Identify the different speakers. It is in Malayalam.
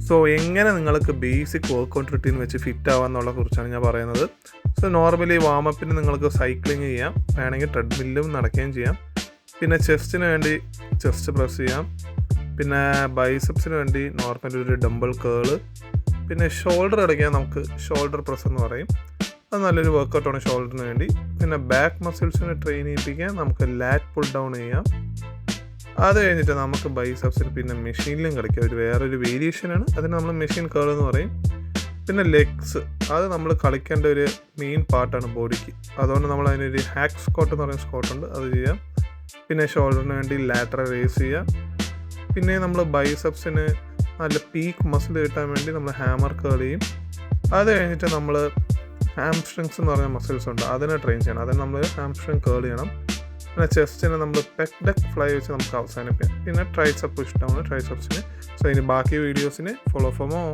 Speaker 1: സോ എങ്ങനെ നിങ്ങൾക്ക് ബേസിക് വർക്കൗട്ട് റുട്ടീൻ വെച്ച് ഫിറ്റ് ആവാന്നുള്ള കുറിച്ചാണ് ഞാൻ പറയുന്നത്. സോ നോർമലി വാമപ്പിന് നിങ്ങൾക്ക് സൈക്ലിംഗ് ചെയ്യാം, വേണമെങ്കിൽ ട്രെഡ്മില്ലും നടക്കുകയും ചെയ്യാം. പിന്നെ ചെസ്റ്റിന് വേണ്ടി ചെസ്റ്റ് പ്രസ് ചെയ്യാം. പിന്നെ ബൈസെപ്സിന് വേണ്ടി നോർമലി ഒരു ഡംബിൾ കേള്. പിന്നെ ഷോൾഡർ അടയ്ക്കാൻ നമുക്ക് ഷോൾഡർ പ്രസ് എന്ന് പറയും, അത് നല്ലൊരു വർക്കൗട്ടാണ് ഷോൾഡറിന് വേണ്ടി. പിന്നെ ബാക്ക് മസിൽസിനെ ട്രെയിൻ ചെയ്യിപ്പിക്കാൻ നമുക്ക് ലാറ്റ് പുൾ ഡൗൺ ചെയ്യാം. അത് കഴിഞ്ഞിട്ട് നമുക്ക് ബൈസെപ്സിന് പിന്നെ മെഷീനിലും കളിക്കാം, ഒരു വേറൊരു വേരിയേഷനാണ്, അതിന് നമ്മൾ മെഷീൻ കേൾ എന്ന് പറയും. പിന്നെ ലെഗ്സ്, അത് നമ്മൾ കളിക്കേണ്ട ഒരു മെയിൻ പാർട്ടാണ് ബോഡിക്ക്, അതുകൊണ്ട് നമ്മൾ അതിനൊരു ഹാക്ക് സ്ക്വാട്ട് എന്ന് പറയുന്ന സ്ക്വാട്ടുണ്ട്, അത് ചെയ്യാം. പിന്നെ ഷോൾഡറിന് വേണ്ടി ലാറ്ററൽ റേസ് ചെയ്യാം. പിന്നെ നമ്മൾ ബൈസെപ്സിന് നല്ല പീക്ക് മസിൽ കിട്ടാൻ വേണ്ടി നമ്മൾ ഹാമർ കേൾ ചെയ്യും. അത് കഴിഞ്ഞിട്ട് നമ്മൾ ഹാംസ്ട്രിങ്സ് എന്ന് പറയുന്ന മസിൽസ് ഉണ്ട്, അതിനെ ട്രെയിൻ ചെയ്യണം, അതിന് നമ്മൾ ഹാംസ്ട്രിങ് കേൾ ചെയ്യണം. പിന്നെ ചെസ്റ്റിന് നമ്മൾ പെക് ഡെക്ക് ഫ്ലൈ വെച്ച് നമുക്ക് അവസാനിപ്പിക്കാം. പിന്നെ ട്രൈസെപ്പ് ഇഷ്ടമാണ് ട്രൈസെപ്സിന്. സോ ഇനി ബാക്കി വീഡിയോസിന് ഫോളോ ഫോർ മോർ.